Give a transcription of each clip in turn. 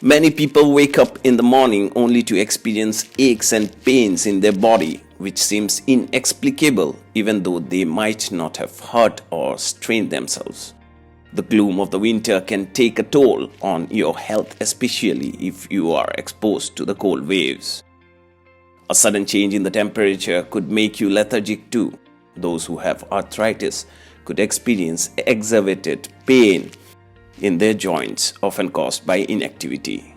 Many people wake up in the morning only to experience aches and pains in their body, which seems inexplicable even though they might not have hurt or strained themselves. The gloom of the winter can take a toll on your health, especially if you are exposed to the cold waves. A sudden change in the temperature could make you lethargic too. Those who have arthritis could experience exacerbated pain in their joints, often caused by inactivity.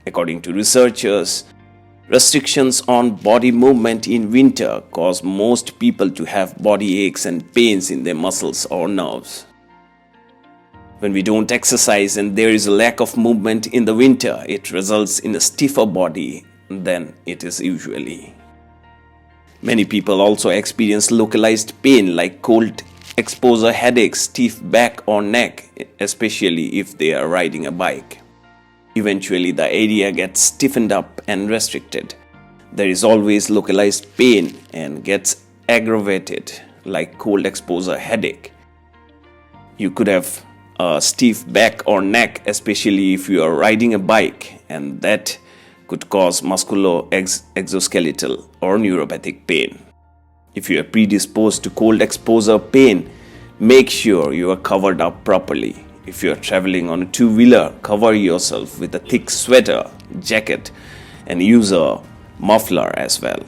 According to researchers, restrictions on body movement in winter cause most people to have body aches and pains in their muscles or nerves. When we don't exercise and there is a lack of movement in the winter, it results in a stiffer body than it is usually. Many people also experience localized pain like cold exposure headaches, stiff back or neck, especially if they are riding a bike. Eventually, the area gets stiffened up and restricted. There is always localized pain and gets aggravated like cold exposure headache. You could have a stiff back or neck, especially if you are riding a bike, and that could cause musculoexoskeletal or neuropathic pain. If you are predisposed to cold exposure pain, make sure you are covered up properly. If you are traveling on a two-wheeler, cover yourself with a thick sweater, jacket, and use a muffler as well.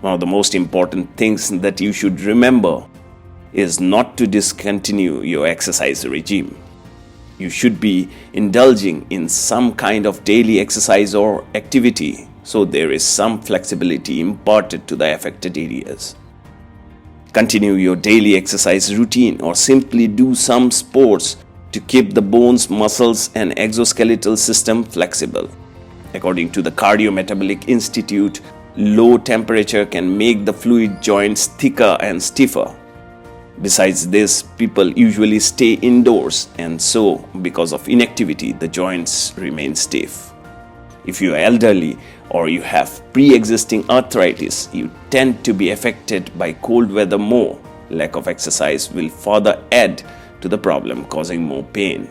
One of the most important things that you should remember is not to discontinue your exercise regime. You should be indulging in some kind of daily exercise or activity, so there is some flexibility imparted to the affected areas. Continue your daily exercise routine or simply do some sports to keep the bones, muscles, and exoskeletal system flexible. According to the Cardiometabolic Institute, low temperature can make the fluid joints thicker and stiffer. Besides this, people usually stay indoors, and so, because of inactivity, the joints remain stiff. If you are elderly or you have pre-existing arthritis, you tend to be affected by cold weather more. Lack of exercise will further add to the problem, causing more pain.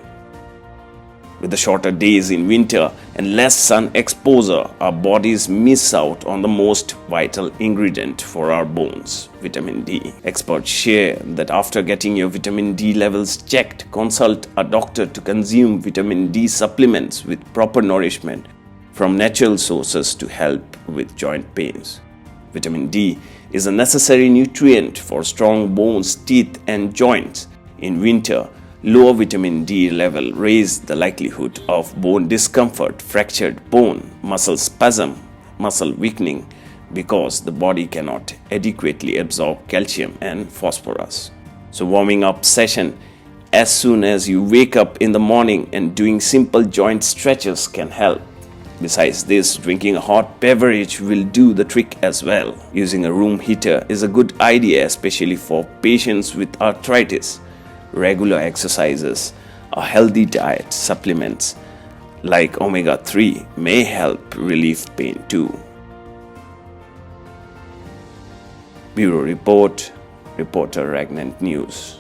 With the shorter days in winter and less sun exposure, our bodies miss out on the most vital ingredient for our bones, vitamin D. Experts share that after getting your vitamin D levels checked, consult a doctor to consume vitamin D supplements with proper nourishment from natural sources to help with joint pains. Vitamin D is a necessary nutrient for strong bones, teeth, and joints. In winter, lower vitamin D level raise the likelihood of bone discomfort, fractured bone, muscle spasm, muscle weakening, because the body cannot adequately absorb calcium and phosphorus. So warming up session as soon as you wake up in the morning and doing simple joint stretches can help. Besides this, drinking a hot beverage will do the trick as well. Using a room heater is a good idea, especially for patients with arthritis. Regular exercises, a healthy diet, supplements like omega-3 may help relieve pain too. Bureau Report, Reporter Regnant News.